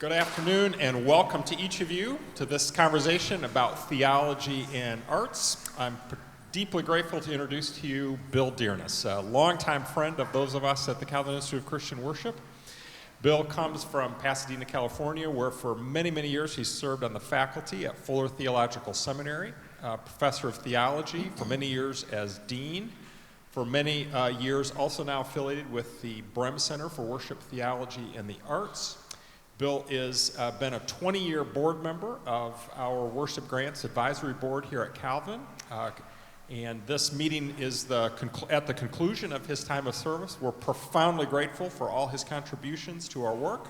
Good afternoon and welcome to each of you to this conversation about theology and arts. I'm deeply grateful to introduce to you Bill Dyrness, a longtime friend of those of us at the Calvin Institute of Christian Worship. Bill comes from Pasadena, California, where for many, many years he served on the faculty at Fuller Theological Seminary, professor of theology, for many years as dean, for many years also now affiliated with the Brehm Center for Worship, Theology, and the Arts. Bill has been a 20-year board member of our Worship Grants Advisory Board here at Calvin. And this meeting is at the conclusion of his time of service. We're profoundly grateful for all his contributions to our work.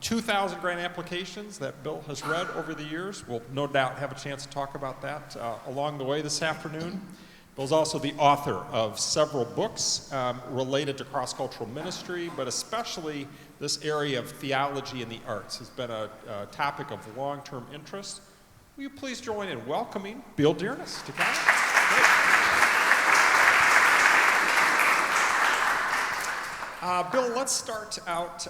2,000 grant applications that Bill has read over the years. We'll no doubt have a chance to talk about that along the way this afternoon. Bill's also the author of several books related to cross-cultural ministry, but especially this area of theology and the arts has been a topic of long-term interest. Will you please join in welcoming Bill Dyrness to Calvin? Bill, let's start out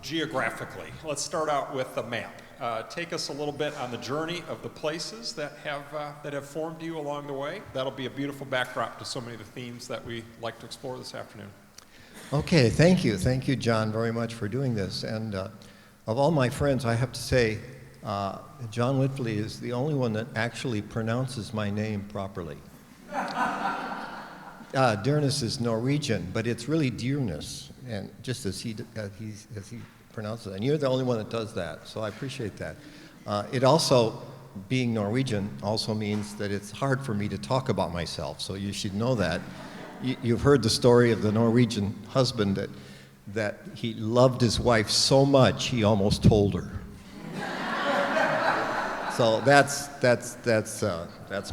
geographically. Let's start out with the map. Take us a little bit on the journey of the places that have formed you along the way. That'll be a beautiful backdrop to so many of the themes that we like to explore this afternoon. Okay, thank you. Thank you, John, very much for doing this. And of all my friends, I have to say, John Whitley is the only one that actually pronounces my name properly. Dyrness is Norwegian, but it's really Dyrness, and just as he pronounces it. And you're the only one that does that, so I appreciate that. It also, being Norwegian, also means that it's hard for me to talk about myself, so you should know that. You've heard the story of the Norwegian husband that he loved his wife so much he almost told her. So that's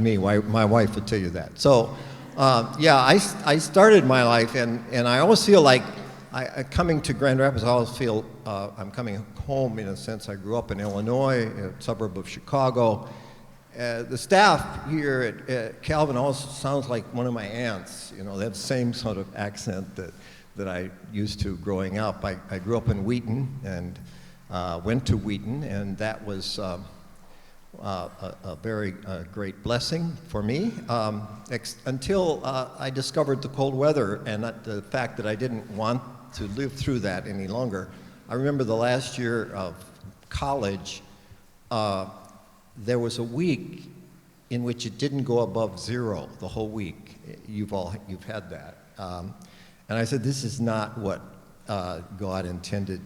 me. My wife would tell you that. So I started my life, and I always feel like coming to Grand Rapids, I always feel I'm coming home in a sense. I grew up in Illinois, a suburb of Chicago. The staff here at Calvin also sounds like one of my aunts. You know, that same sort of accent that I used to growing up. I grew up in Wheaton and went to Wheaton, and that was a very great blessing for me until I discovered the cold weather and the fact that I didn't want to live through that any longer. I remember the last year of college, there was a week in which it didn't go above 0 the whole week. You've had that. And I said, this is not what God intended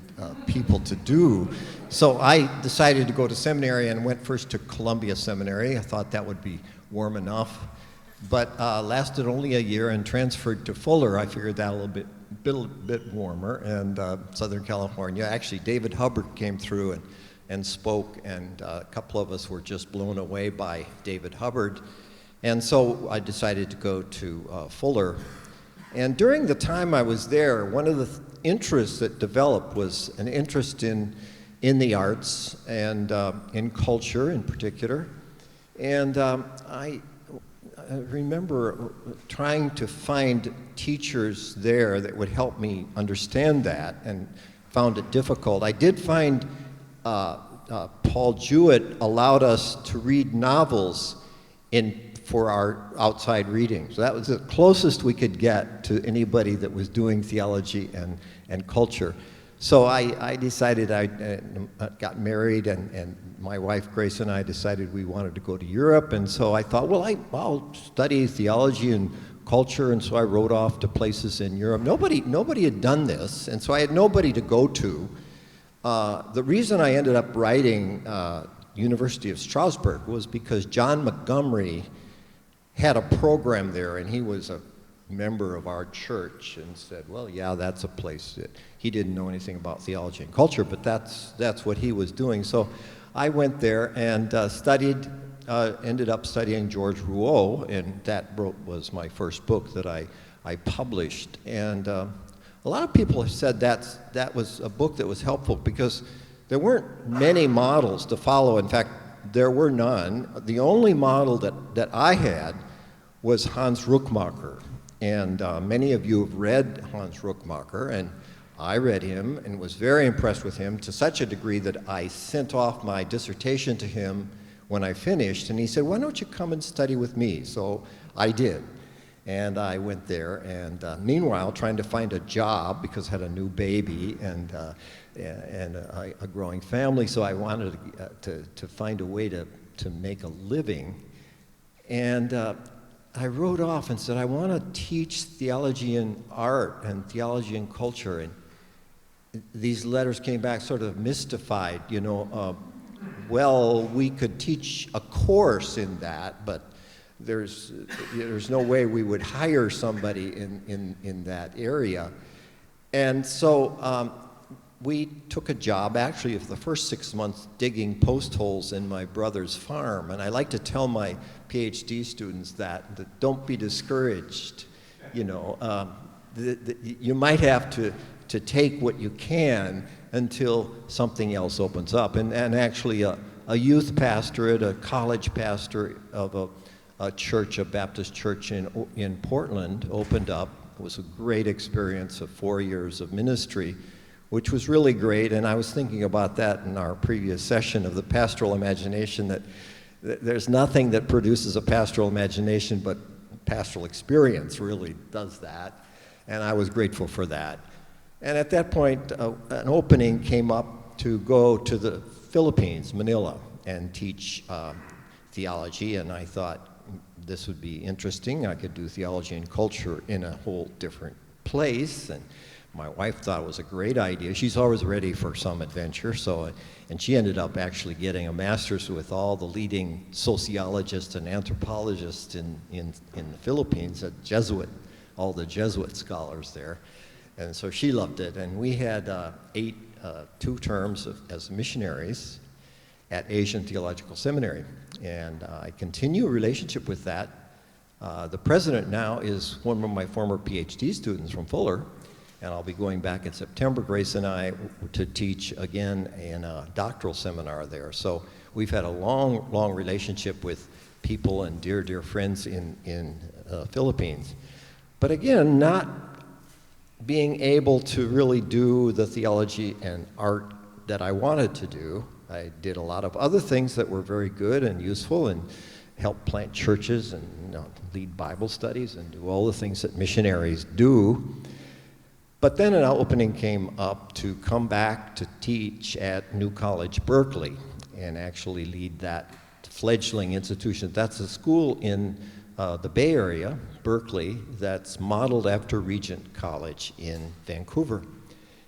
people to do. So I decided to go to seminary and went first to Columbia Seminary. I thought that would be warm enough, but lasted only a year and transferred to Fuller. I figured that a little bit warmer, and Southern California. Actually, David Hubbard came through and spoke, and a couple of us were just blown away by David Hubbard. And so I decided to go to Fuller. And during the time I was there, one of the interests that developed was an interest in the arts and in culture in particular. And I remember trying to find teachers there that would help me understand that, and found it difficult. I did find Paul Jewett allowed us to read novels for our outside reading. So that was the closest we could get to anybody that was doing theology and culture. So I decided, I got married, and my wife Grace and I decided we wanted to go to Europe. And so I thought, well, I'll study theology and culture. And so I wrote off to places in Europe. Nobody had done this, and so I had nobody to go to. The reason I ended up writing University of Strasbourg was because John Montgomery had a program there, and he was a member of our church, and said, well, yeah, that's a place that he didn't know anything about theology and culture, but that's what he was doing. So I went there and ended up studying George Rouault, and that was my first book that I published. And a lot of people have said that was a book that was helpful because there weren't many models to follow. In fact, there were none. The only model that I had was Hans Ruckmacher. And many of you have read Hans Ruckmacher, and I read him and was very impressed with him to such a degree that I sent off my dissertation to him when I finished, and he said, "Why don't you come and study with me?" So I did. And I went there, and meanwhile, trying to find a job because I had a new baby and a growing family, so I wanted to find a way to make a living. And I wrote off and said, I want to teach theology and art and theology and culture. And these letters came back sort of mystified, well, we could teach a course in that, but there's no way we would hire somebody in that area. And so we took a job, actually, for the first 6 months, digging post holes in my brother's farm. And I like to tell my PhD students that don't be discouraged. You might have to take what you can until something else opens up. And actually, a youth pastorate, a college pastor of a church, a Baptist church in Portland, opened up. It was a great experience of 4 years of ministry, which was really great. And I was thinking about that in our previous session of the pastoral imagination, that there's nothing that produces a pastoral imagination, but pastoral experience really does that. And I was grateful for that. And at that point, an opening came up to go to the Philippines, Manila, and teach theology. And I thought this would be interesting. I could do theology and culture in a whole different place. And my wife thought it was a great idea. She's always ready for some adventure. And she ended up actually getting a master's with all the leading sociologists and anthropologists in the Philippines, all the Jesuit scholars there. And so she loved it. And we had 2 terms as missionaries at Asian Theological Seminary. And I continue a relationship with that. The president now is one of my former PhD students from Fuller. And I'll be going back in September, Grace and I, to teach again in a doctoral seminar there. So we've had a long, long relationship with people and dear, dear friends in Philippines. But again, not being able to really do the theology and art that I wanted to do. I did a lot of other things that were very good and useful, and helped plant churches and lead Bible studies and do all the things that missionaries do. But then an opening came up to come back to teach at New College, Berkeley, and actually lead that fledgling institution. That's a school in the Bay Area, Berkeley, that's modeled after Regent College in Vancouver.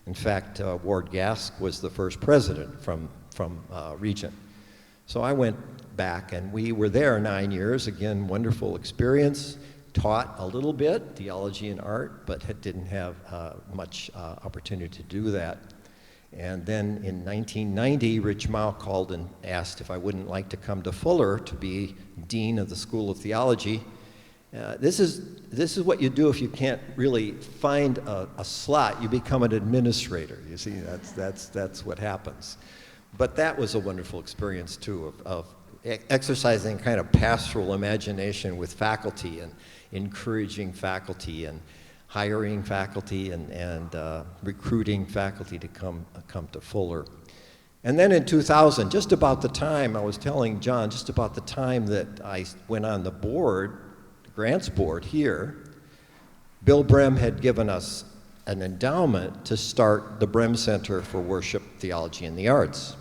In fact, Ward Gask was the first president from Regent. So I went back, and we were there 9 years. Again, wonderful experience. Taught a little bit, theology and art, but didn't have much opportunity to do that. And then in 1990, Rich Mao called and asked if I wouldn't like to come to Fuller to be dean of the School of Theology. This is what you do if you can't really find a slot. You become an administrator. You see, that's what happens. But that was a wonderful experience too, of exercising kind of pastoral imagination with faculty and encouraging faculty and hiring faculty and recruiting faculty to come to Fuller. And then in 2000, just about the time, I was telling John, just about the time that I went on the board, the grants board here, Bill Brehm had given us an endowment to start the Brehm Center for Worship, Theology, and the Arts.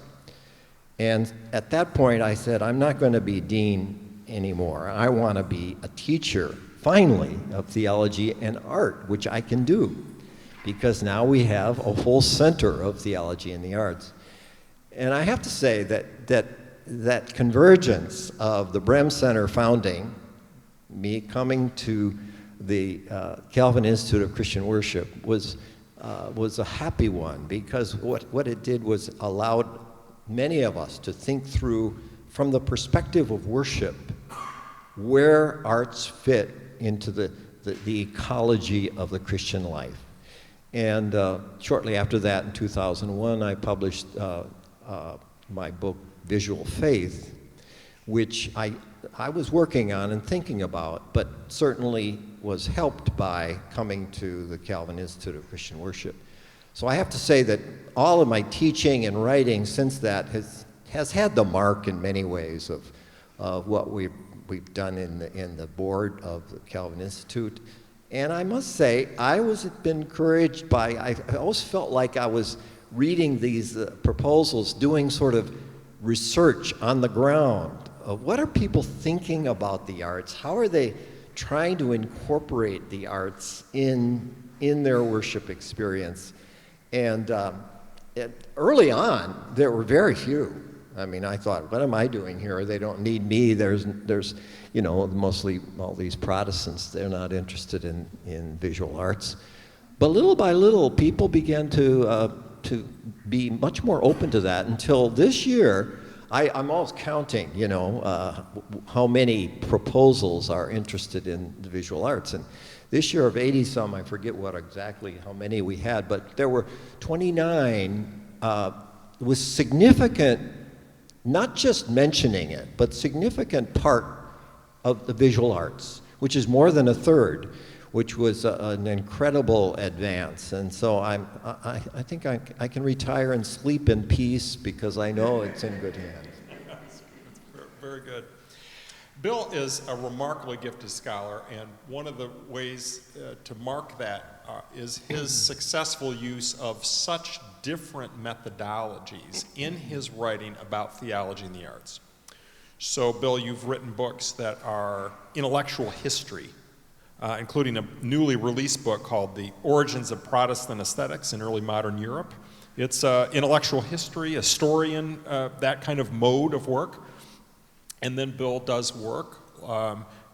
And at that point, I said, I'm not going to be dean anymore. I want to be a teacher, finally, of theology and art, which I can do, because now we have a whole center of theology and the arts. And I have to say that convergence of the Brehm Center founding, me coming to the Calvin Institute of Christian Worship, was a happy one, because what it did was allowed many of us to think through, from the perspective of worship, where arts fit into the ecology of the Christian life. And shortly after that, in 2001, I published my book, Visual Faith, which I was working on and thinking about, but certainly was helped by coming to the Calvin Institute of Christian Worship. So I have to say that all of my teaching and writing since that has had the mark in many ways of what we've done in the board of the Calvin Institute. And I must say, I was been encouraged by, I always felt like I was reading these proposals, doing sort of research on the ground of what are people thinking about the arts? How are they trying to incorporate the arts in their worship experience? And early on, there were very few. I mean, I thought, what am I doing here? They don't need me. There's mostly all these Protestants, they're not interested in visual arts. But little by little, people began to be much more open to that until this year. I'm always counting, how many proposals are interested in the visual arts. And this year of 80-some, I forget how many we had, but there were 29 with significant, not just mentioning it, but significant part of the visual arts, which is more than a third, which was an incredible advance. And so I think I can retire and sleep in peace because I know it's in good hands. Very good. Bill is a remarkably gifted scholar, and one of the ways to mark that is his successful use of such different methodologies in his writing about theology and the arts. So, Bill, you've written books that are intellectual history, including a newly released book called The Origins of Protestant Aesthetics in Early Modern Europe. It's intellectual history, historian, that kind of mode of work. And then Bill does work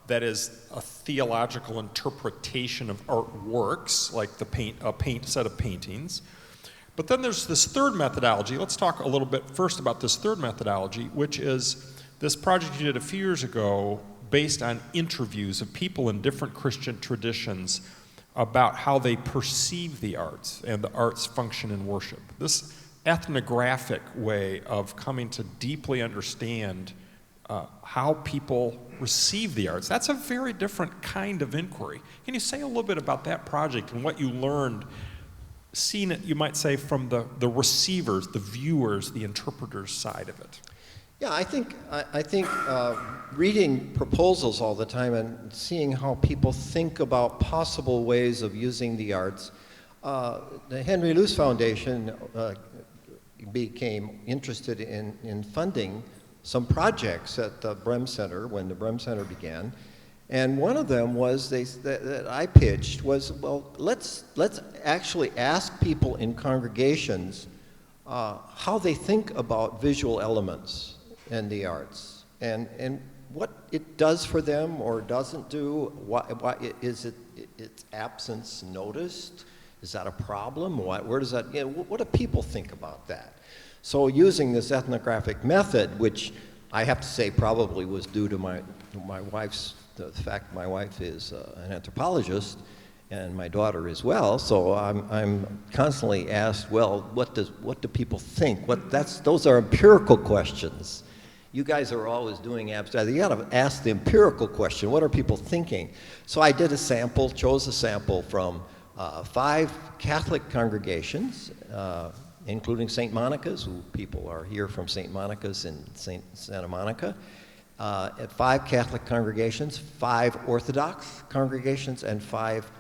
that is a theological interpretation of artworks, like a set of paintings. But then there's this third methodology. Let's talk a little bit first about this third methodology, which is this project you did a few years ago based on interviews of people in different Christian traditions about how they perceive the arts and the arts function in worship. This ethnographic way of coming to deeply understand how people receive the arts. That's a very different kind of inquiry. Can you say a little bit about that project and what you learned, seeing it, you might say, from the receivers, the viewers, the interpreters side of it? Yeah, I think reading proposals all the time and seeing how people think about possible ways of using the arts. The Henry Luce Foundation became interested in funding some projects at the Brehm Center when the Brehm Center began, and one of them was that I pitched was, well, let's actually ask people in congregations how they think about visual elements in the arts and what it does for them or doesn't do. Why is its absence noticed? Is that a problem? Where does that? What do people think about that? So using this ethnographic method, which I have to say probably was due to my wife's, the fact my wife is an anthropologist and my daughter as well, so I'm constantly asked, well, what do people think? Those are empirical questions. You guys are always doing abstract. You got to ask the empirical question. What are people thinking? So I did chose a sample from 5 Catholic congregations, including St. Monica's, who people are here from St. Monica's in Santa Monica, at 5 Catholic congregations, 5 Orthodox congregations, and 5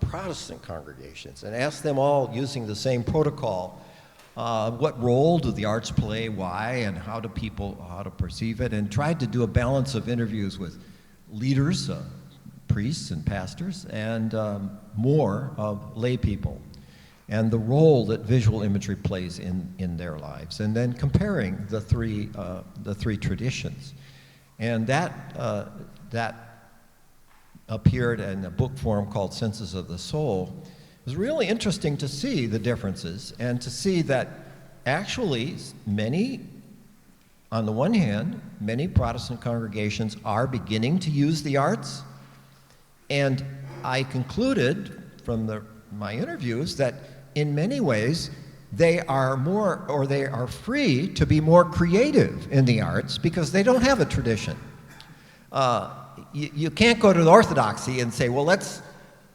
Protestant congregations, and asked them all using the same protocol, what role do the arts play, why, and how to perceive it, and tried to do a balance of interviews with leaders, priests and pastors, and more of lay people, and the role that visual imagery plays in their lives, and then comparing the three traditions. And that appeared in a book form called Senses of the Soul. It was really interesting to see the differences and to see that actually on the one hand, many Protestant congregations are beginning to use the arts, and I concluded from my interviews that in many ways they are free to be more creative in the arts because they don't have a tradition. You can't go to the Orthodoxy and say, well, let's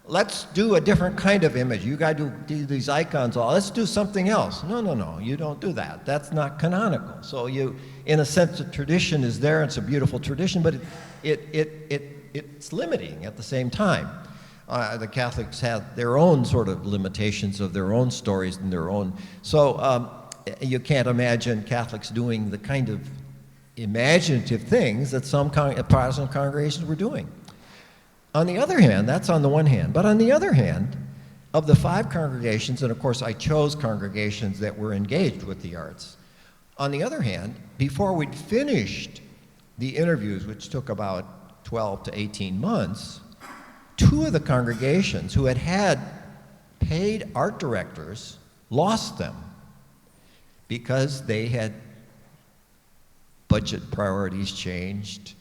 let's do a different kind of image. You got to do these icons. Let's do something else. No, you don't do that. That's not canonical. So you, in a sense, the tradition is there. It's a beautiful tradition, but it's limiting at the same time. The Catholics have their own sort of limitations of their own stories and their own. So you can't imagine Catholics doing the kind of imaginative things that some Protestant congregations were doing. On the other hand, that's on the one hand, but on the other hand, of the 5 congregations, and of course I chose congregations that were engaged with the arts, on the other hand, before we'd finished the interviews, which took about 12 to 18 months, 2 of the congregations who had paid art directors lost them because they had budget priorities changed.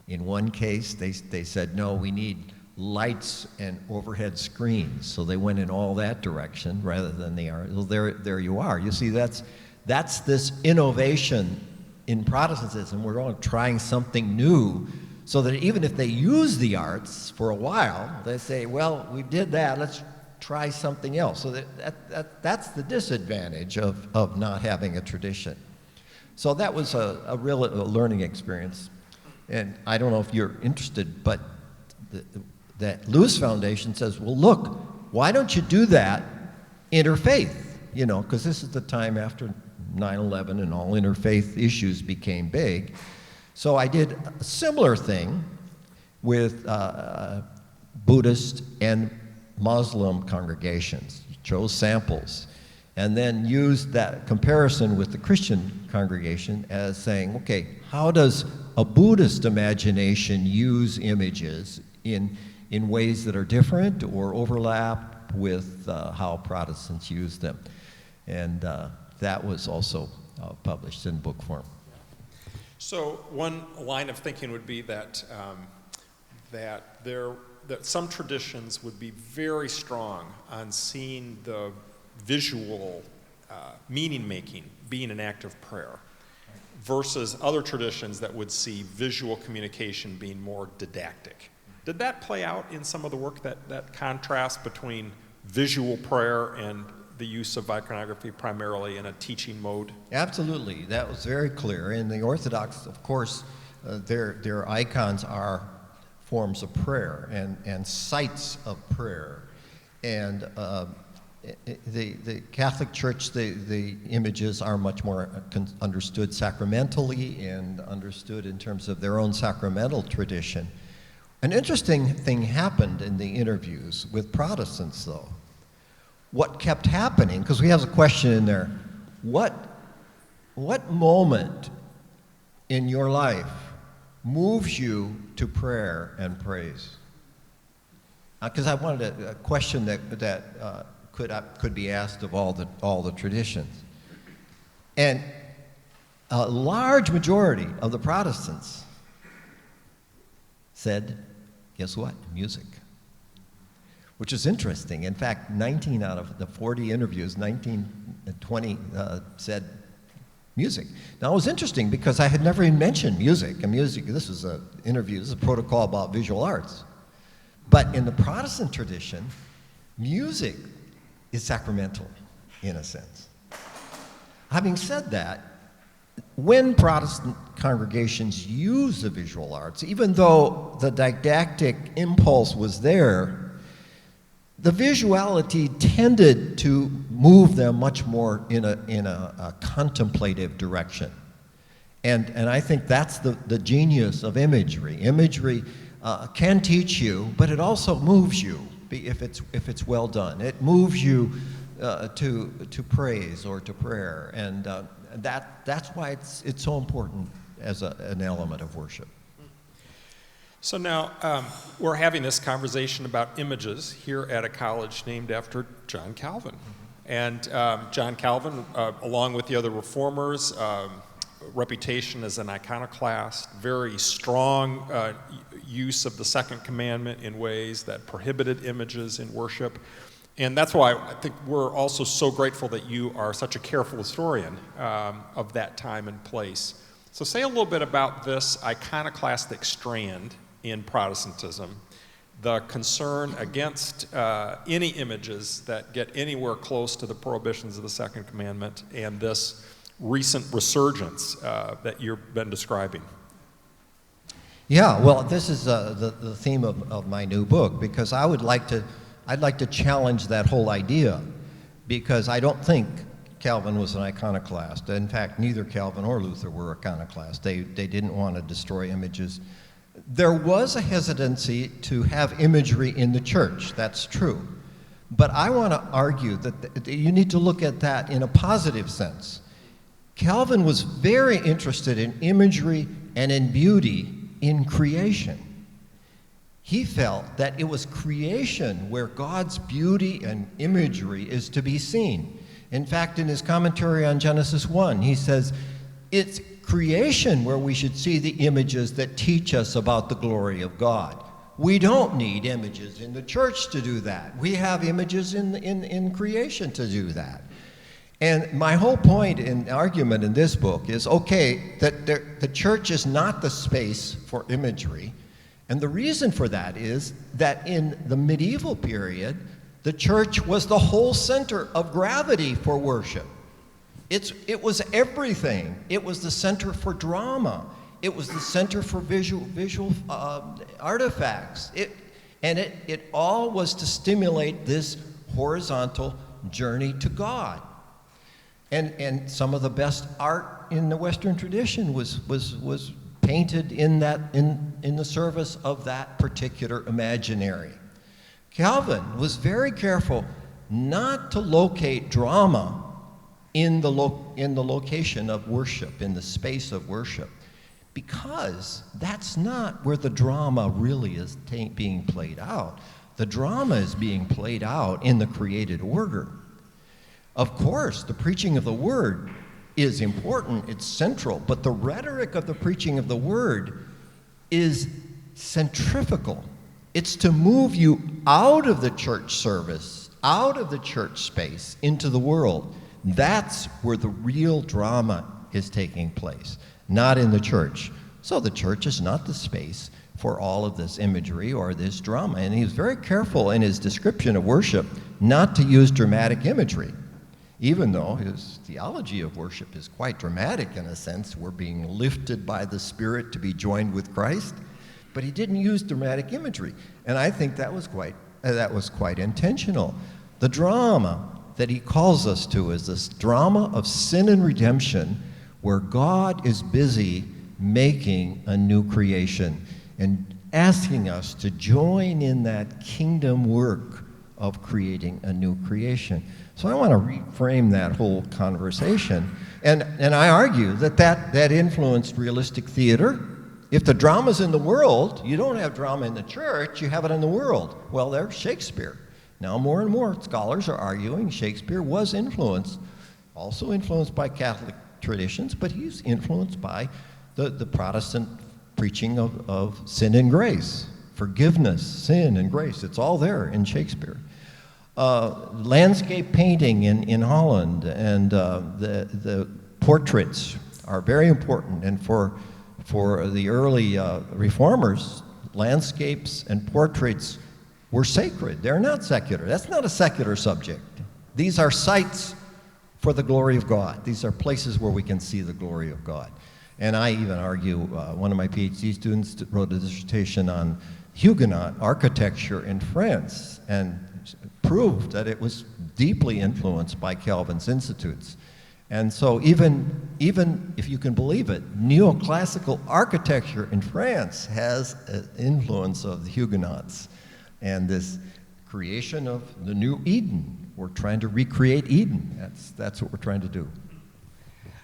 In one case, they said, no, we need lights and overhead screens. So they went in all that direction rather than the art. Well, there you are. You see, that's this innovation in Protestantism. We're all trying something new so that even if they use the arts for a while, they say, well, we did that, let's try something else. So that's the disadvantage of not having a tradition. So that was a real learning experience. And I don't know if you're interested, but that Lewis Foundation says, well, look, why don't you do that interfaith? You know, because this is the time after 9/11 and all interfaith issues became big. So I did a similar thing with Buddhist and Muslim congregations, chose samples, and then used that comparison with the Christian congregation as saying, okay, how does a Buddhist imagination use images in ways that are different or overlap with how Protestants use them? And that was also published in book form. So one line of thinking would be that that some traditions would be very strong on seeing the visual meaning making being an act of prayer, versus other traditions that would see visual communication being more didactic. Did that play out in some of the work, that contrast between visual prayer and the use of iconography primarily in a teaching mode? Absolutely, that was very clear. In the Orthodox, of course, their icons are forms of prayer and sites of prayer. And the Catholic Church, the images are much more understood sacramentally and understood in terms of their own sacramental tradition. An interesting thing happened in the interviews with Protestants, though. What kept happening, because we have a question in there, what moment in your life moves you to prayer and praise? Because I wanted a question that could be asked of all the traditions. And a large majority of the Protestants said, guess what? Music. Which is interesting. In fact, 19 out of the 40 interviews, 20 said music. Now it was interesting because I had never even mentioned music. And music, this is an interview, this is a protocol about visual arts. But in the Protestant tradition, music is sacramental, in a sense. Having said that, when Protestant congregations use the visual arts, even though the didactic impulse was there, the visuality tended to move them much more in a contemplative direction. And I think that's the genius of imagery. Imagery can teach you, but it also moves you if it's well done. It moves you to praise or to prayer, and that's why it's so important as an element of worship. So now we're having this conversation about images here at a college named after John Calvin. And John Calvin, along with the other reformers, reputation as an iconoclast, very strong use of the second commandment in ways that prohibited images in worship. And that's why I think we're also so grateful that you are such a careful historian of that time and place. So say a little bit about this iconoclastic strand in Protestantism the concern against any images that get anywhere close to the prohibitions of the Second Commandment, and this recent resurgence that you've been describing. Yeah, well, this is the theme of my new book, because I'd like to challenge that whole idea, because I don't think Calvin was an iconoclast. In fact, neither Calvin or Luther were iconoclasts. They didn't want to destroy images. There was a hesitancy to have imagery in the church, that's true. But I want to argue that you need to look at that in a positive sense. Calvin was very interested in imagery and in beauty in creation. He felt that it was creation where God's beauty and imagery is to be seen. In fact, in his commentary on Genesis 1, he says, it's creation where we should see the images that teach us about the glory of God. We don't need images in the church to do that. We have images in creation to do that. And my whole point in argument in this book is, okay, that the church is not the space for imagery. And the reason for that is that in the medieval period, the church was the whole center of gravity for worship. It was everything. It was the center for drama. It was the center for visual artifacts. It all was to stimulate this horizontal journey to God. And some of the best art in the Western tradition was painted in the service of that particular imaginary. Calvin was very careful not to locate drama in the location of worship, in the space of worship, because that's not where the drama really is being played out. The drama is being played out in the created order. Of course, the preaching of the word is important, it's central, but the rhetoric of the preaching of the word is centrifugal. It's to move you out of the church service, out of the church space, into the world. That's where the real drama is taking place, not in the church. So the church is not the space for all of this imagery or this drama. And he was very careful in his description of worship not to use dramatic imagery, even though his theology of worship is quite dramatic in a sense. We're being lifted by the Spirit to be joined with Christ. But he didn't use dramatic imagery. And I think that was quite intentional. The drama that he calls us to is this drama of sin and redemption, where God is busy making a new creation and asking us to join in that kingdom work of creating a new creation. So I want to reframe that whole conversation. And I argue that influenced realistic theater. If the drama's in the world, you don't have drama in the church, you have it in the world. Well, there's Shakespeare. Now more and more scholars are arguing Shakespeare was also influenced by Catholic traditions, but he's influenced by the Protestant preaching of sin and grace, forgiveness, sin and grace. It's all there in Shakespeare. Landscape painting in Holland and the portraits are very important, and for the early reformers, landscapes and portraits were sacred. They're not secular. That's not a secular subject. These are sites for the glory of God. These are places where we can see the glory of God. And I even argue, one of my PhD students wrote a dissertation on Huguenot architecture in France and proved that it was deeply influenced by Calvin's institutes. And so even if you can believe it, neoclassical architecture in France has an influence of the Huguenots. And this creation of the new Eden, we're trying to recreate Eden. That's what we're trying to do.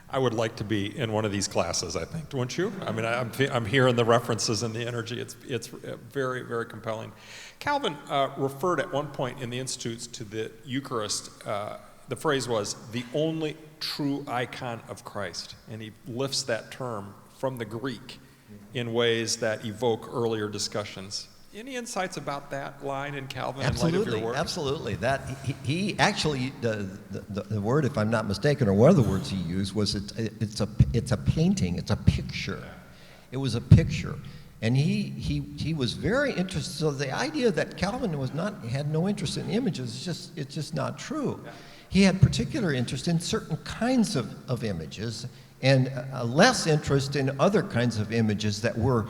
I would like to be in one of these classes, I think, wouldn't you? I mean, I'm hearing the references and the energy. It's very, very compelling. Calvin referred at one point in the Institutes to the Eucharist. The phrase was, the only true icon of Christ. And he lifts that term from the Greek in ways that evoke earlier discussions. Any insights about that line in Calvin in light of your work? Absolutely. That he actually, the word, if I'm not mistaken, or one of the words he used was it's a painting, it's a picture. It was a picture. And he was very interested. So the idea that Calvin had no interest in images, it's just not true. He had particular interest in certain kinds of images, and less interest in other kinds of images that were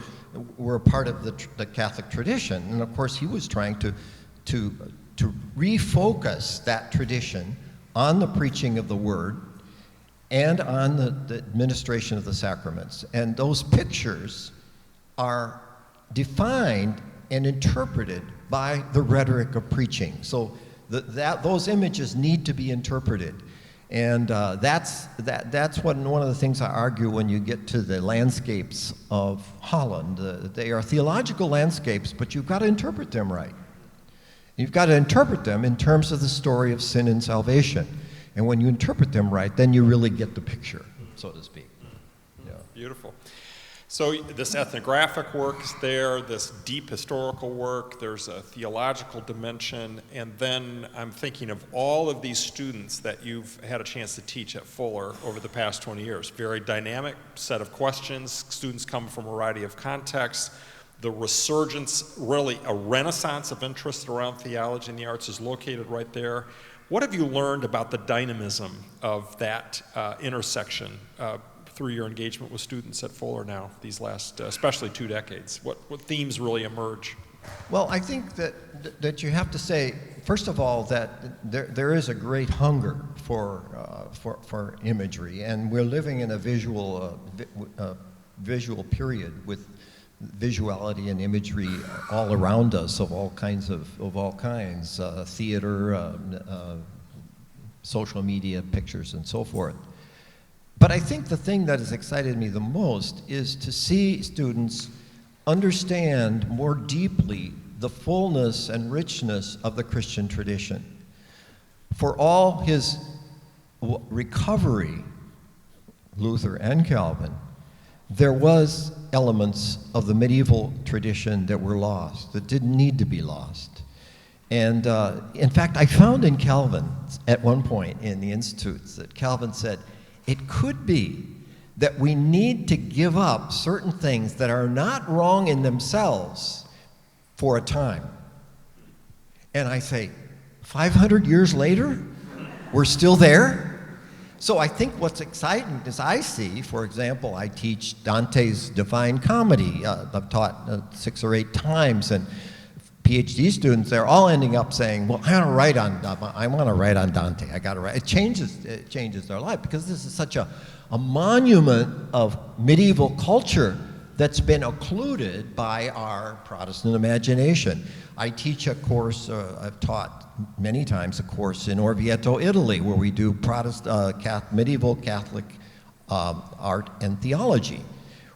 part of the Catholic tradition. And of course, he was trying to refocus that tradition on the preaching of the Word and on the administration of the sacraments. And those pictures are defined and interpreted by the rhetoric of preaching. So those images need to be interpreted. And that's one of the things I argue when you get to the landscapes of Holland. They are theological landscapes, but you've got to interpret them right. You've got to interpret them in terms of the story of sin and salvation. And when you interpret them right, then you really get the picture, so to speak. Yeah. Beautiful. So this ethnographic work is there, this deep historical work, there's a theological dimension, and then I'm thinking of all of these students that you've had a chance to teach at Fuller over the past 20 years. Very dynamic set of questions. Students come from a variety of contexts. The resurgence, really a renaissance of interest around theology and the arts is located right there. What have you learned about the dynamism of that intersection through your engagement with students at Fuller now, these last, especially 2 decades? What themes really emerge? Well, I think that you have to say, first of all, that there is a great hunger for imagery, and we're living in a visual period with visuality and imagery all around us of all kinds, theater, social media, pictures, and so forth. But I think the thing that has excited me the most is to see students understand more deeply the fullness and richness of the Christian tradition. For all his recovery, Luther and Calvin, there was elements of the medieval tradition that were lost, that didn't need to be lost. And in fact, I found in Calvin, at one point in the Institutes, that Calvin said, it could be that we need to give up certain things that are not wrong in themselves for a time. And I say, 500 years later, we're still there? So I think what's exciting is I see, for example, I teach Dante's Divine Comedy. I've taught 6 or 8 times, and PhD students, they're all ending up saying, well, I want to write on Dante. I got to write. It changes their life, because this is such a monument of medieval culture that's been occluded by our Protestant imagination. I teach a course, I've taught many times a course in Orvieto, Italy, where we do medieval Catholic art and theology,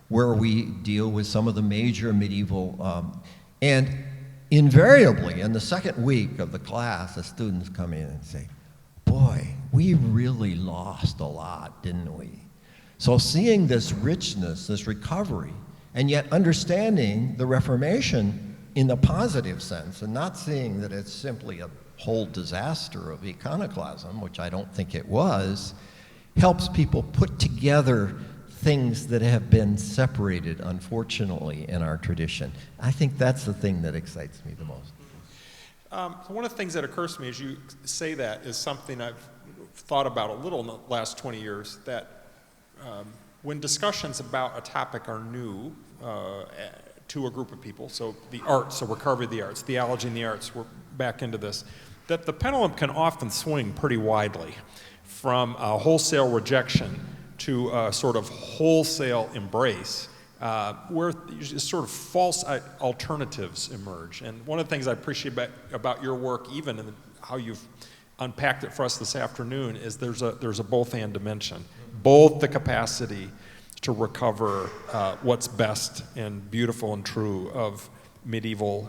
where we deal with some of the major medieval, and invariably in the second week of the class, the students come in and say, boy, we really lost a lot, didn't we? So seeing this richness, this recovery, and yet understanding the Reformation in the positive sense, and not seeing that it's simply a whole disaster of iconoclasm, which I don't think it was, helps people put together things that have been separated, unfortunately, in our tradition. I think that's the thing that excites me the most. One of the things that occurs to me as you say that is something I've thought about a little in the last 20 years, that when discussions about a topic are new to a group of people, so the arts, so recovery of the arts, theology and the arts, we're back into this, that the pendulum can often swing pretty widely from a wholesale rejection to a sort of wholesale embrace, where sort of false alternatives emerge. And one of the things I appreciate about your work, even in how you've unpacked it for us this afternoon, is there's a both-and dimension. Both the capacity to recover what's best and beautiful and true of medieval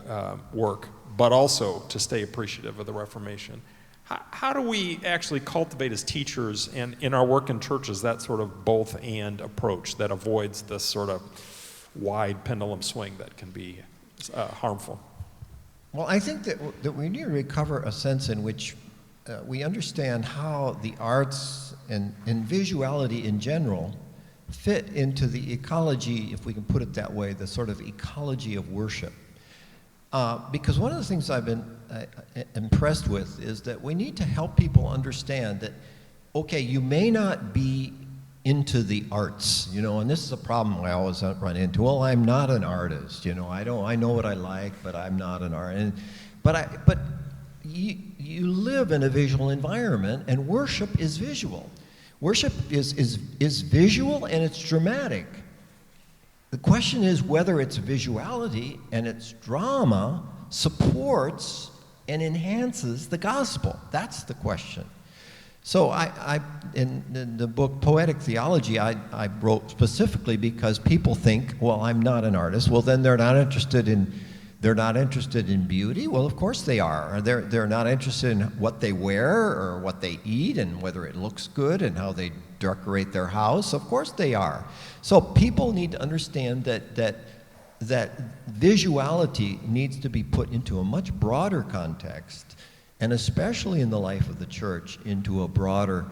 work, but also to stay appreciative of the Reformation. How do we actually cultivate as teachers and in our work in churches that sort of both-and approach that avoids this sort of wide pendulum swing that can be harmful? Well, I think that we need to recover a sense in which we understand how the arts and visuality in general fit into the ecology, if we can put it that way, the sort of ecology of worship. Because one of the things I've been impressed with is that we need to help people understand that, okay, you may not be into the arts, and this is a problem I always run into. Well, I'm not an artist, I know what I like, but I'm not an artist. But you live in a visual environment, and worship is visual. Worship is visual and it's dramatic. The question is whether its visuality and its drama supports and enhances the gospel. That's the question. So in the book Poetic Theology, I wrote specifically because people think, well, I'm not an artist. Well, then they're not interested in beauty. Well, of course they are. They're not interested in what they wear or what they eat and whether it looks good and how they decorate their house. Of course they are. So people need to understand that visuality needs to be put into a much broader context, and especially in the life of the church, into a broader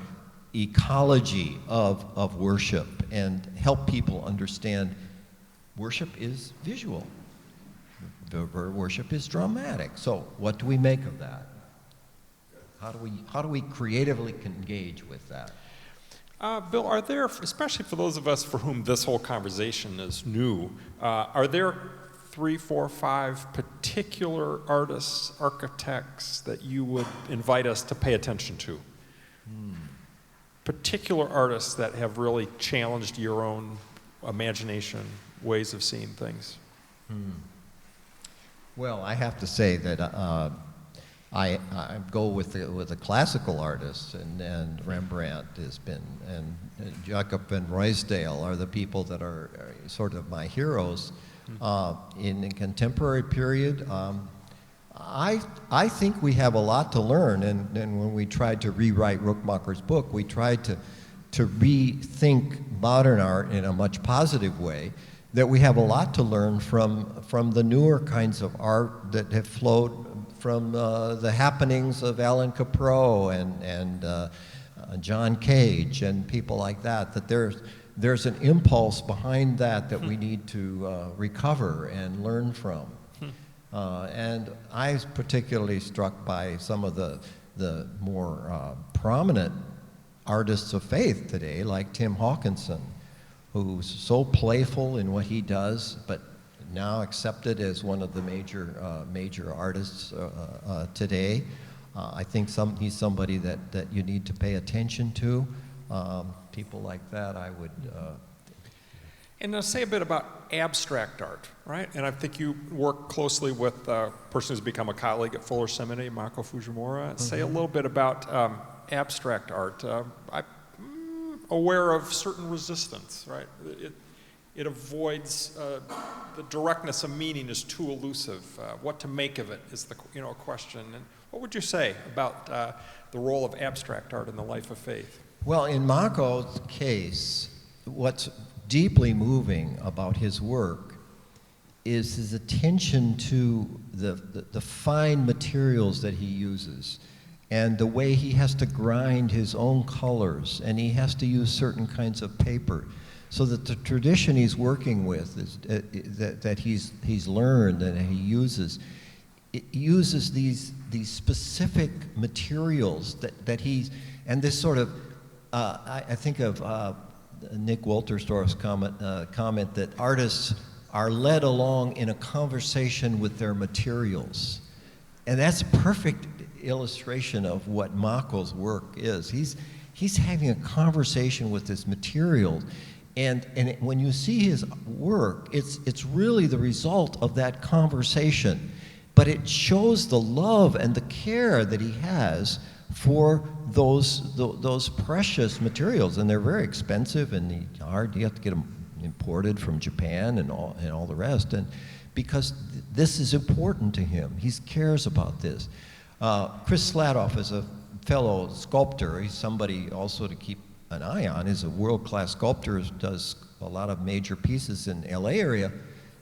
ecology of worship, and help people understand worship is visual. Worship is dramatic. So what do we make of that? How do we creatively engage with that? Bill, are there, especially for those of us for whom this whole conversation is new, are there 3, 4, 5 particular artists, architects that you would invite us to pay attention to? Particular artists that have really challenged your own imagination, ways of seeing things? Well, I have to say that I go with the classical artists, and Rembrandt has been, and Jacob and Ruysdael are the people that are sort of my heroes. In the contemporary period, I think we have a lot to learn, and when we tried to rewrite Rookmacher's book, we tried to rethink modern art in a much positive way, that we have a lot to learn from the newer kinds of art that have flowed from the happenings of Alan Caprow and John Cage and people like that, that there's an impulse behind that we need to recover and learn from. And I was particularly struck by some of the more prominent artists of faith today, like Tim Hawkinson, who's so playful in what he does, but now accepted as one of the major artists today. I think he's somebody that you need to pay attention to. People like that, I would. And now say a bit about abstract art, right? And I think you work closely with a person who's become a colleague at Fuller Seminary, Mako Fujimura. Mm-hmm. Say a little bit about abstract art. I'm aware of certain resistance, right? It avoids the directness of meaning is too elusive. What to make of it is the question. And what would you say about the role of abstract art in the life of faith? Well, in Mako's case, what's deeply moving about his work is his attention to the fine materials that he uses, and the way he has to grind his own colors, and he has to use certain kinds of paper, so that the tradition he's working with is, that he's learned and he uses, it uses these specific materials that he's, and this sort of, I think of Nick Wolterstorff's comment that artists are led along in a conversation with their materials. And that's a perfect illustration of what Mako's work is. He's having a conversation with his material, and when you see his work, it's really the result of that conversation. But it shows the love and the care that he has for those precious materials, and they're very expensive and hard. You have to get them imported from Japan and all the rest, and because this is important to him, he cares about this. Chris Slatoff is a fellow sculptor. He's somebody also to keep an eye on. He's a world-class sculptor. Does a lot of major pieces in the LA area.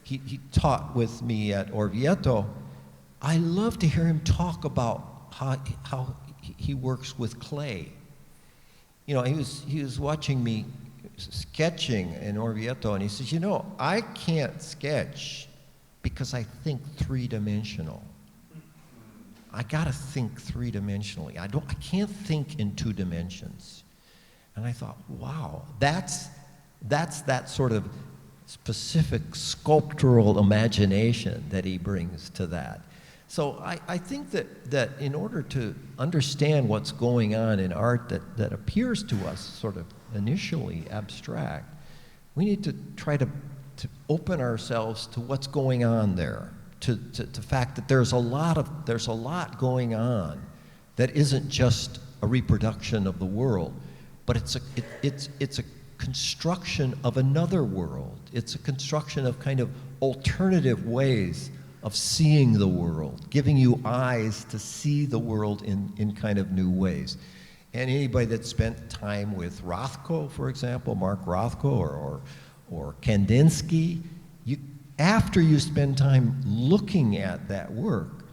He taught with me at Orvieto. I love to hear him talk about how he works with clay. He was watching me sketching in Orvieto, and he says, I can't sketch because I think three-dimensional. I gotta think three-dimensionally. I can't think in 2 dimensions. And I thought, wow, that's that sort of specific sculptural imagination that he brings to that. So I think that in order to understand what's going on in art that appears to us sort of initially abstract, we need to try to open ourselves to what's going on there, to the fact that there's a lot going on that isn't just a reproduction of the world, but it's a construction of another world. It's a construction of kind of alternative ways of seeing the world, giving you eyes to see the world in kind of new ways. And anybody that spent time with Rothko, for example, Mark Rothko or Kandinsky, after you spend time looking at that work,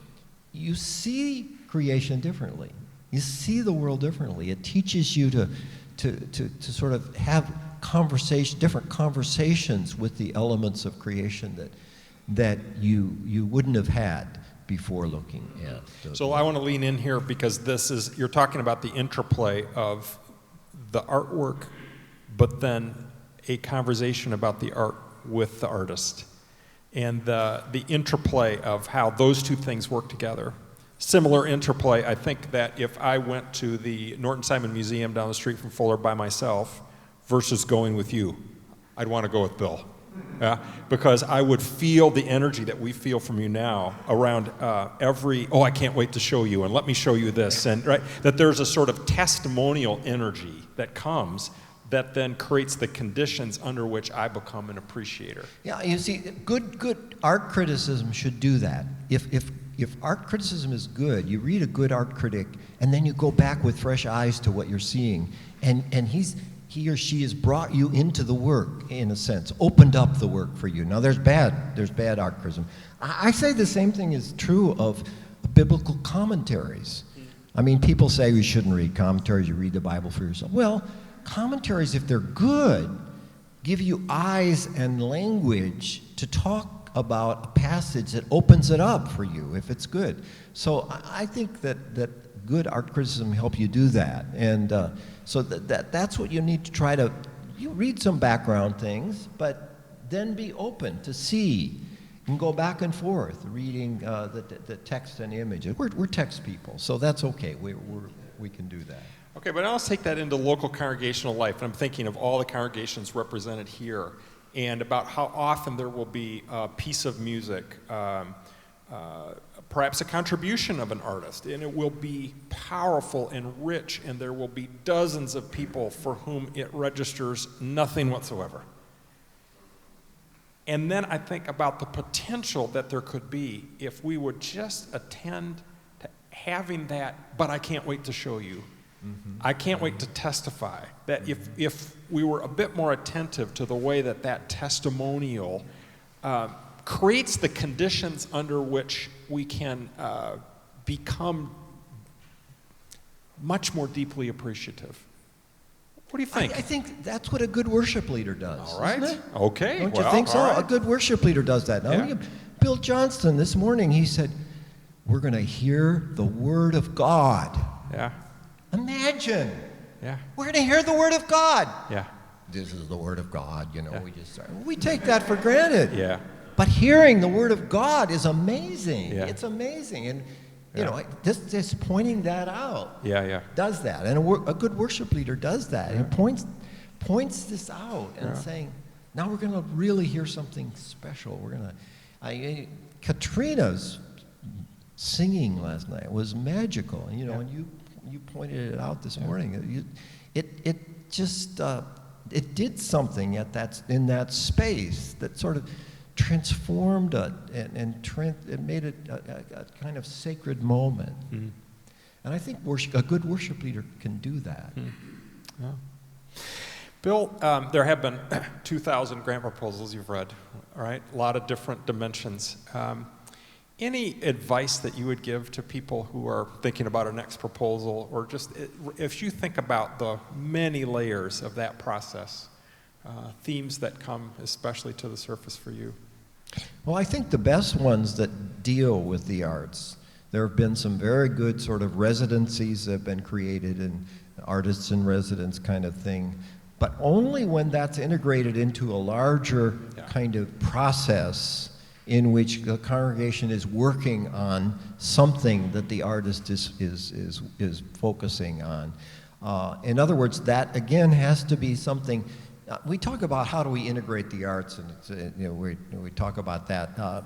you see creation differently. You see the world differently. It teaches you to sort of have different conversations with the elements of creation that you wouldn't have had before looking at. So I want to lean in here because you're talking about the interplay of the artwork, but then a conversation about the art with the artist, and the interplay of how those two things work together. Similar interplay, I think that if I went to the Norton Simon Museum down the street from Fuller by myself versus going with you, I'd want to go with Bill. Yeah, because I would feel the energy that we feel from you now around I can't wait to show you, and let me show you this, and right, that there's a sort of testimonial energy that comes that then creates the conditions under which I become an appreciator. Yeah, you see, good art criticism should do that. If art criticism is good, you read a good art critic, and then you go back with fresh eyes to what you're seeing, and he or she has brought you into the work, in a sense, opened up the work for you. Now, there's bad art criticism. I say the same thing is true of biblical commentaries. I mean, people say you shouldn't read commentaries, you read the Bible for yourself. Well, commentaries, if they're good, give you eyes and language to talk about a passage that opens it up for you, if it's good. So I think that good art criticism help you do that. And so that's what you need to try to, you read some background things, but then be open to see and go back and forth, reading the text and images. We're text people, so that's okay. We can do that. Okay, but now let's take that into local congregational life. And I'm thinking of all the congregations represented here and about how often there will be a piece of music, perhaps a contribution of an artist, and it will be powerful and rich, and there will be dozens of people for whom it registers nothing whatsoever. And then I think about the potential that there could be if we would just attend to having that, but I can't wait to show you. Mm-hmm. I can't wait to testify. That if we were a bit more attentive to the way that testimonial creates the conditions under which we can become much more deeply appreciative. What do you think? I think that's what a good worship leader does. All right. Isn't it? Okay. Don't you think so? Right. A good worship leader does that. Now, Yeah. Bill Johnston this morning, he said, we're going to hear the Word of God. Yeah. Imagine. Yeah. We're going to hear the Word of God. Yeah. This is the Word of God, Yeah. we take that for granted. Yeah. But hearing the Word of God is amazing. Yeah. It's amazing. And, Yeah. just pointing that out Yeah. does that. And a good worship leader does that. Yeah. And points this out and saying, now we're going to really hear something special. Katrina's singing last night was magical. And, and you pointed it out this morning. It just it did something in that space that sort of transformed it and made it a kind of sacred moment. Mm-hmm. And I think a good worship leader can do that. Mm-hmm. Yeah. Bill, there have been 2,000 grant proposals you've read, all right? A lot of different dimensions. Any advice that you would give to people who are thinking about a next proposal, or just if you think about the many layers of that process, themes that come especially to the surface for you? Well, I think the best ones that deal with the arts, there have been some very good sort of residencies that have been created, and artists in residence kind of thing, but only when that's integrated into a larger kind of process in which the congregation is working on something that the artist is focusing on. In other words, that again has to be something. We talk about how do we integrate the arts, and it's, we talk about that.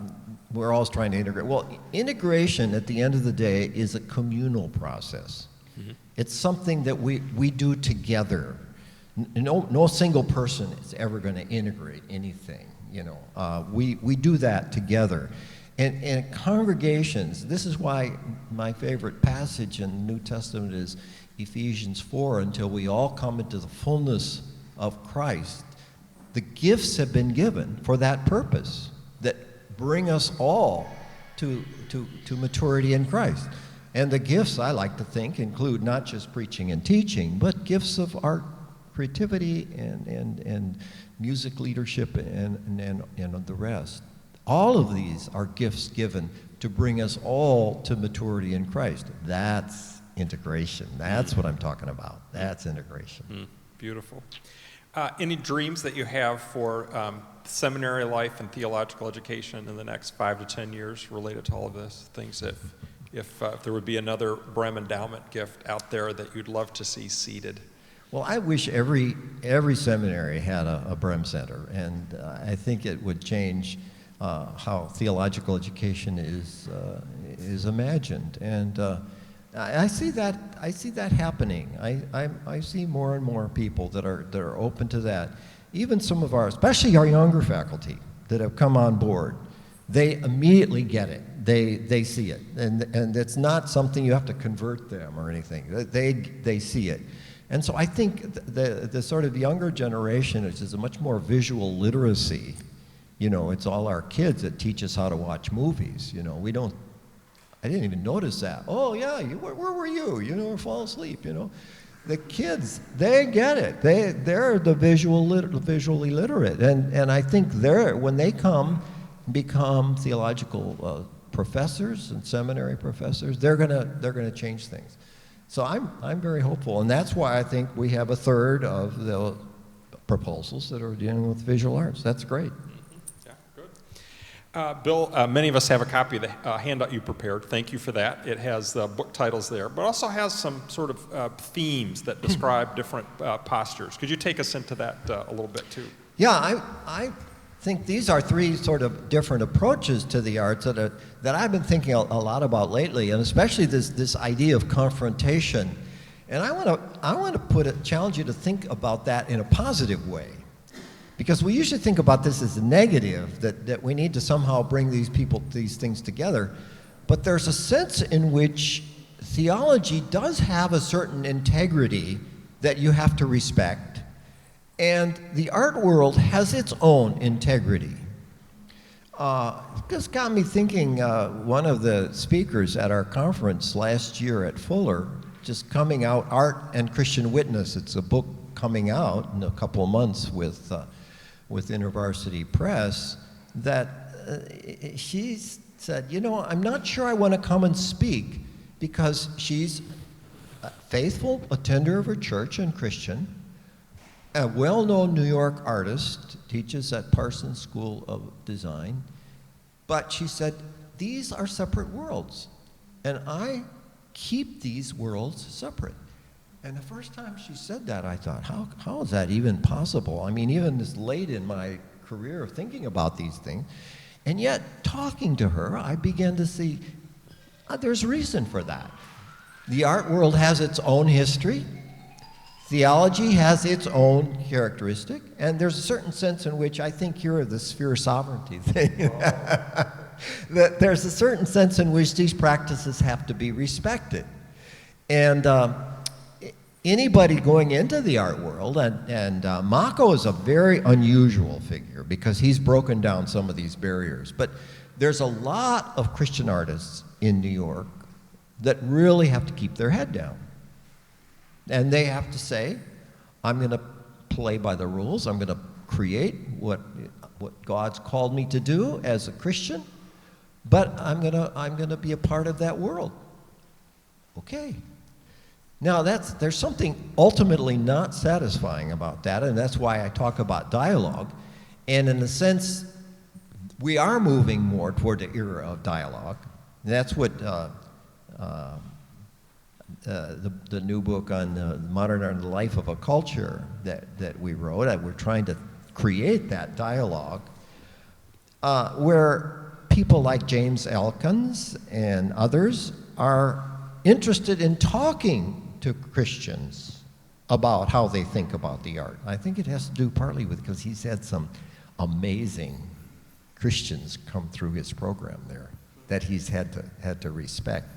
We're always trying to integrate. Well, integration at the end of the day is a communal process. Mm-hmm. It's something that we do together. No single person is ever going to integrate anything. We do that together. And congregations, this is why my favorite passage in the New Testament is Ephesians 4, until we all come into the fullness of Christ. The gifts have been given for that purpose, that bring us all to maturity in Christ. And the gifts, I like to think, include not just preaching and teaching, but gifts of art, creativity, and music leadership, and the rest. All of these are gifts given to bring us all to maturity in Christ. That's integration. That's what I'm talking about. That's integration. Beautiful. Any dreams that you have for seminary life and theological education in the next 5 to 10 years related to all of this? Things if there would be another Brehm Endowment gift out there that you'd love to see seeded? Well, I wish every seminary had a Brehm Center, and I think it would change how theological education is imagined. And I see that happening. I see more and more people that are open to that. Even some of especially our younger faculty that have come on board, they immediately get it. They see it, and it's not something you have to convert them or anything. They see it. And so I think the sort of younger generation is a much more visual literacy. It's all our kids that teach us how to watch movies. I didn't even notice that. Oh yeah, where were you? Fall asleep. The kids, they get it. They're the visually literate, and I think when they become theological professors and seminary professors, they're gonna change things. So I'm very hopeful, and that's why I think we have a third of the proposals that are dealing with visual arts. That's great. Yeah, good. Bill, many of us have a copy of the handout you prepared. Thank you for that. It has the book titles there, but also has some sort of themes that describe different postures. Could you take us into that a little bit too? Yeah, I think these are three sort of different approaches to the arts that I've been thinking a lot about lately, and especially this idea of confrontation. And I want to challenge you to think about that in a positive way, because we usually think about this as a negative, that we need to somehow bring these things together. But there's a sense in which theology does have a certain integrity that you have to respect. And the art world has its own integrity. This got me thinking, one of the speakers at our conference last year at Fuller, just coming out, Art and Christian Witness. It's a book coming out in a couple of months with InterVarsity Press, that she said, I'm not sure I want to come and speak, because she's a faithful attender of her church and Christian, a well-known New York artist, teaches at Parsons School of Design, but she said, these are separate worlds, and I keep these worlds separate. And the first time she said that, I thought, how is that even possible? I mean, even this late in my career of thinking about these things, and yet talking to her, I began to see there's reason for that. The art world has its own history. Theology has its own characteristic, and there's a certain sense in which I think here of the sphere sovereignty thing, that there's a certain sense in which these practices have to be respected. And anybody going into the art world, and Mako is a very unusual figure because he's broken down some of these barriers, but there's a lot of Christian artists in New York that really have to keep their head down. And they have to say, I'm going to play by the rules. I'm going to create what God's called me to do as a Christian, but I'm gonna be a part of that world. Okay. Now there's something ultimately not satisfying about that, and that's why I talk about dialogue. And in a sense, we are moving more toward the era of dialogue. That's what the new book on modern art and the life of a culture that we wrote. We're trying to create that dialogue where people like James Elkins and others are interested in talking to Christians about how they think about the art. I think it has to do partly with because he's had some amazing Christians come through his program there that he's had to respect.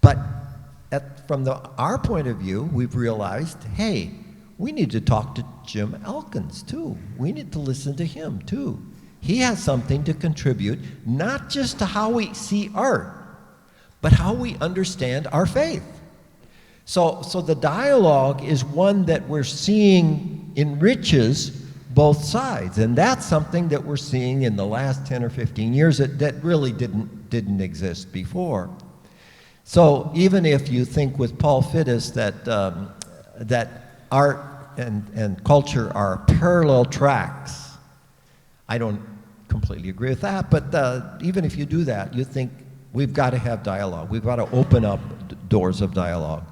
But from our point of view, we've realized, hey, we need to talk to Jim Elkins too. We need to listen to him too. He has something to contribute, not just to how we see art, but how we understand our faith. So the dialogue is one that we're seeing enriches both sides, and that's something that we're seeing in the last 10 or 15 years that really didn't exist before. So even if you think with Paul Fiddes that art and culture are parallel tracks, I don't completely agree with that, but even if you do that, you think we've got to have dialogue. We've got to open up doors of dialogue.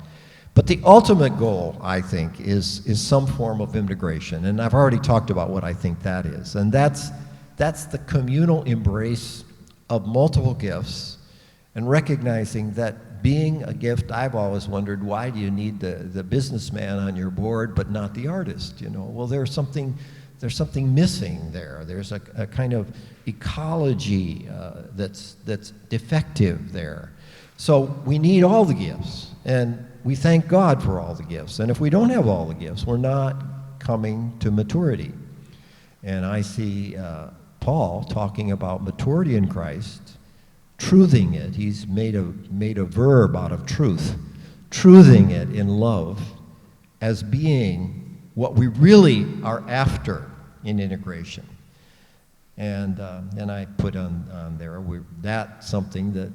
But the ultimate goal, I think, is some form of integration, and I've already talked about what I think that is, and that's the communal embrace of multiple gifts, and recognizing that being a gift, I've always wondered, why do you need the businessman on your board but not the artist? You know, well, there's something missing there. There's a kind of ecology that's defective there. So we need all the gifts, and we thank God for all the gifts. And if we don't have all the gifts, we're not coming to maturity. And I see Paul talking about maturity in Christ, truthing it. He's made a verb out of truth, truthing it in love as being what we really are after in integration. And I put on there, that's something that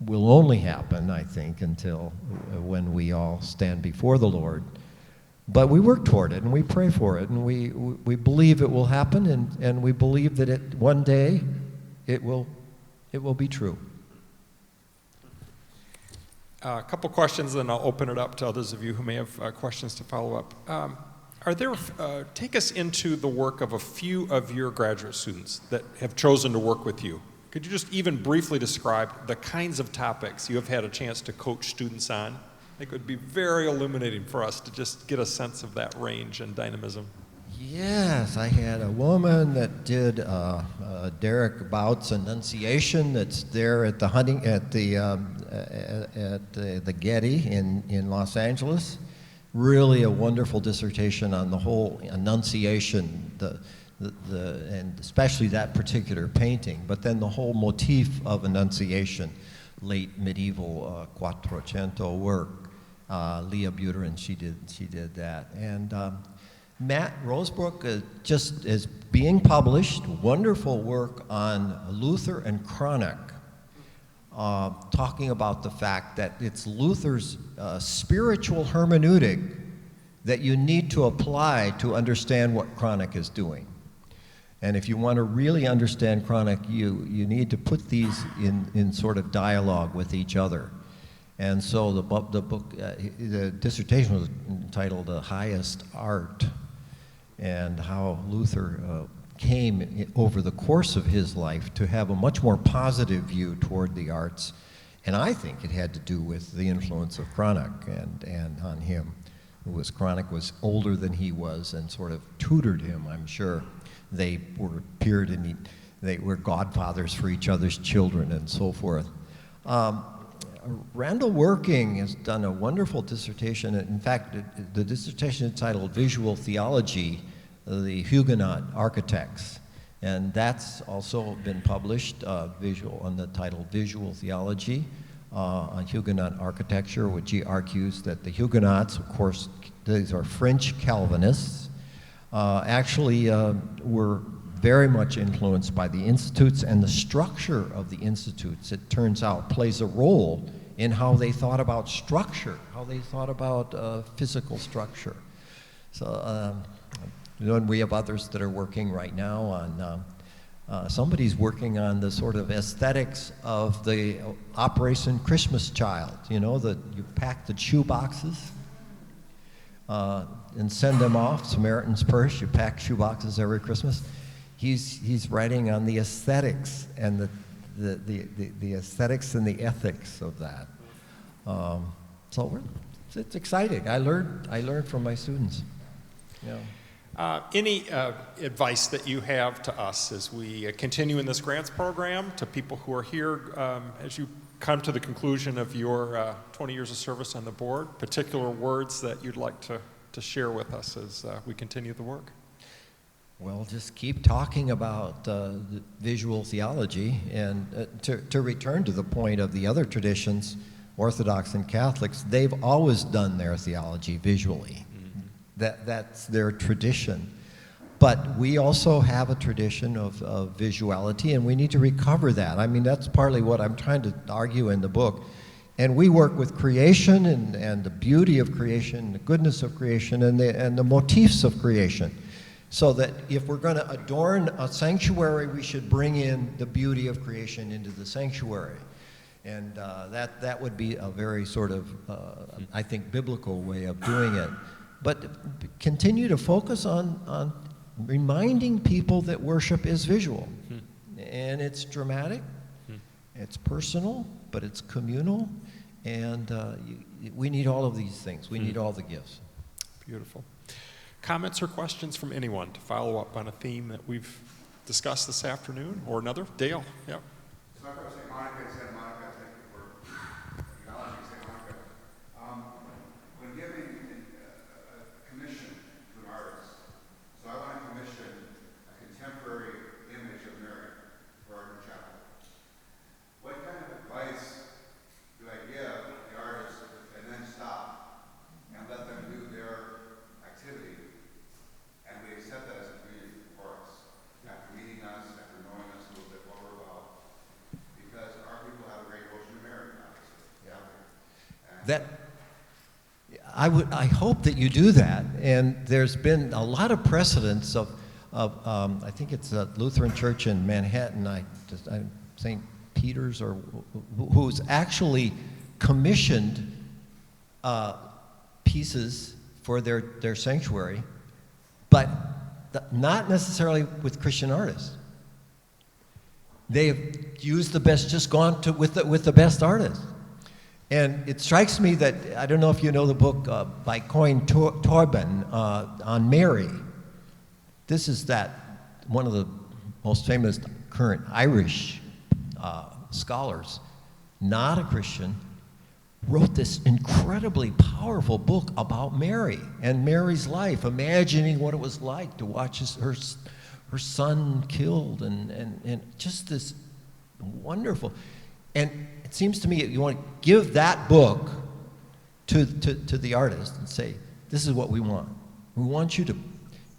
will only happen, I think, until when we all stand before the Lord. But we work toward it, and we pray for it, and we believe it will happen, and we believe that one day it will be true. A couple questions, and I'll open it up to others of you who may have questions to follow up. Take us into the work of a few of your graduate students that have chosen to work with you. Could you just even briefly describe the kinds of topics you have had a chance to coach students on? I think it would be very illuminating for us to just get a sense of that range and dynamism. Yes, I had a woman that did Derek Bout's Annunciation. That's there at the Getty in Los Angeles. Really a wonderful dissertation on the whole Annunciation, and especially that particular painting, but then the whole motif of Annunciation, late medieval Quattrocento work. Leah Buterin, she did that. And Matt Rosebrook just is being published, wonderful work on Luther and Cranach, talking about the fact that it's Luther's spiritual hermeneutic that you need to apply to understand what Cranach is doing. And if you want to really understand Cranach, you need to put these in sort of dialogue with each other. And so the dissertation was entitled "The Highest Art," and how Luther came over the course of his life to have a much more positive view toward the arts. And I think it had to do with the influence of Cranach and on him. Cranach was older than he was and sort of tutored him, I'm sure. They were peered and they were godfathers for each other's children and so forth. Randall Working has done a wonderful dissertation. In fact, the dissertation is titled Visual Theology, the Huguenot Architects. And that's also been published, on the title Visual Theology on Huguenot Architecture, which he argues that the Huguenots, of course, these are French Calvinists, actually were very much influenced by the institutes, and the structure of the institutes, it turns out, plays a role in how they thought about structure, how they thought about physical structure. So and we have others that are working right now on, somebody's working on the sort of aesthetics of the Operation Christmas Child, you know, that you pack the shoe boxes and send them off, Samaritan's Purse, you pack shoe boxes every Christmas. He's writing on the aesthetics and the aesthetics and the ethics of that. So it's exciting. I learned from my students. Yeah. Any advice that you have to us as we continue in this grants program, to people who are here as you come to the conclusion of your 20 years of service on the board, particular words that you'd like to share with us as we continue the work? Well, just keep talking about the visual theology, and to return to the point of the other traditions, Orthodox and Catholics, they've always done their theology visually. That's their tradition. But we also have a tradition of visuality, and we need to recover that. I mean, that's partly what I'm trying to argue in the book. And we work with creation and the beauty of creation, the goodness of creation, and the motifs of creation. So that if we're going to adorn a sanctuary, we should bring in the beauty of creation into the sanctuary. And that would be a very sort of, I think, biblical way of doing it. But continue to focus on reminding people that worship is visual. And it's dramatic, it's personal, but it's communal. And we need all of these things. We need all the gifts. Beautiful. Comments or questions from anyone to follow up on a theme that we've discussed this afternoon or another? Dale, yeah. So I was saying, Monica said, Monica, thank you for acknowledging St. Monica. When giving a commission to an artist, so I want to commission a contemporary image of Mary for our new chapel. What kind of advice do I give the artist and then stop and let them do their activity? And we accept that as a community for us, after meeting us, after knowing us a little bit what we're about, because our people have a great devotion to Mary, obviously. Yeah. I hope that you do that, and there's been a lot of precedents of I think it's a Lutheran church in Manhattan, St. Peter's, or who's actually commissioned pieces for their sanctuary, but not necessarily with Christian artists. They've used the best, just gone with the best artists. And it strikes me that, I don't know if you know the book by Coin Torben on Mary. This is one of the most famous current Irish scholars, not a Christian, wrote this incredibly powerful book about Mary and Mary's life, imagining what it was like to watch her son killed, and just this wonderful. And it seems to me you want to give that book to the artist and say, this is what we want. We want you to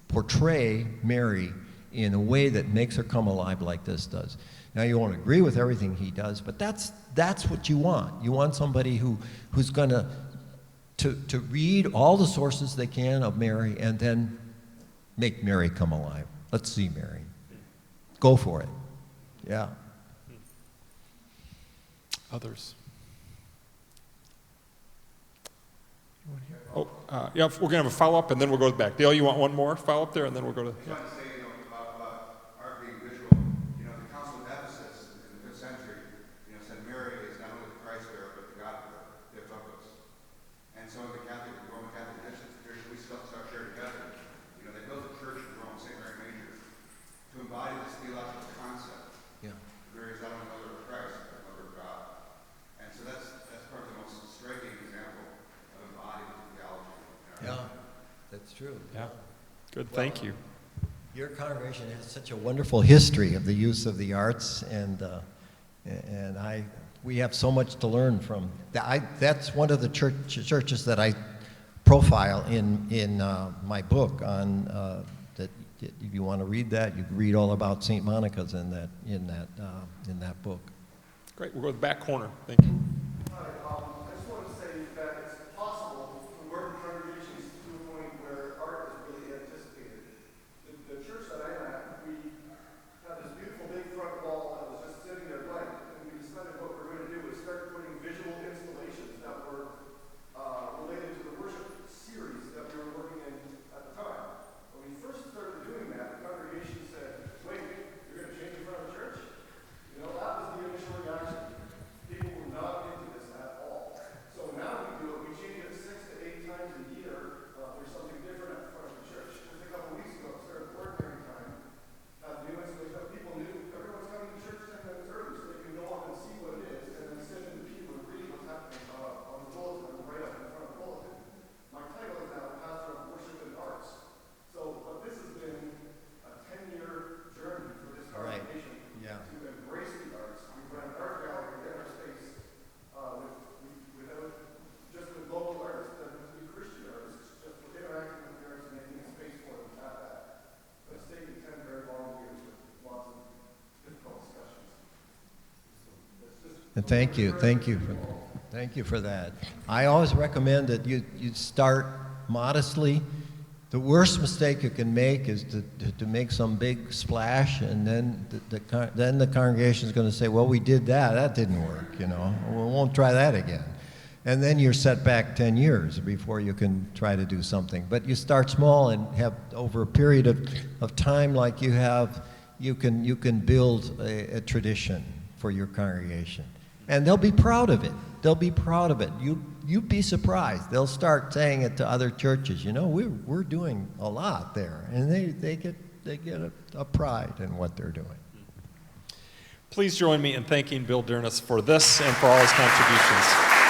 portray Mary in a way that makes her come alive like this does. Now, you won't agree with everything he does, but that's what you want. You want somebody who's going to read all the sources they can of Mary and then make Mary come alive. Let's see Mary. Go for it. Yeah. Others? Oh, yeah, we're going to have a follow-up, and then we'll go back. Dale, you want one more follow-up there, and then we'll go to... Yeah. About art being visual. You know, the Council of Ephesus in the 5th century, said Mary is not only the Christ bearer, but the God bearer, Theotokos. And so in the Roman Catholic tradition, we still share together. They built a church in Rome, St. Mary Major, to embody this theological concept. Yeah. Mary is not only mother of Christ, but mother of God. And so that's probably the most striking example of embodied theology. Yeah, that's true. Yeah. Good, thank you. Your congregation has such a wonderful history of the use of the arts, and we have so much to learn from. That's one of the churches that I profile in my book on if you want to read that, you can read all about St. Monica's in that book. Great. We'll go to the back corner. Thank you. Hi, I just want to say that it's possible to work in congregations to a point where art is really anticipated. The church that I'm at, we had this beautiful big front wall that was just sitting there blank, and we decided what we're going to do is start putting visual installations that were related to the worship series that we were working in at the time. When we first started doing that, the congregation said, wait, you're going to change the front of the church? You know, that was the initial reaction. People were not into this at all. So now we do it, we change it 6 to 8 times a year. There's something different at the front of the church. Just a couple weeks ago, it started ordinary time. New installation. People knew everyone's coming to church 10 minutes early, so they can go up and see what it is, and then sit in the pew and read what's happening on the bulletin, right up in front of the bulletin. My title is now Pastor of Worship and Arts. So, but this has been a 10-year journey for this congregation to embrace the arts. We've run an art gallery in our space with local artists, doesn't have to be Christian artists, just we're interacting with the artists and making a space for them to have that. But it's taken 10 very long years with lots of difficult discussions. And thank you for that. I always recommend that you start modestly. The worst mistake you can make is to make some big splash, and then the congregation is going to say, well, we did that. That didn't work, you know. We won't try that again. And then you're set back 10 years before you can try to do something. But you start small and have, over a period of time like you have, you can build a tradition for your congregation. And they'll be proud of it. They'll be proud of it. You'd be surprised. They'll start saying it to other churches. You know, we're doing a lot there, and they get a pride in what they're doing. Please join me in thanking Bill Dyrness for this and for all his contributions.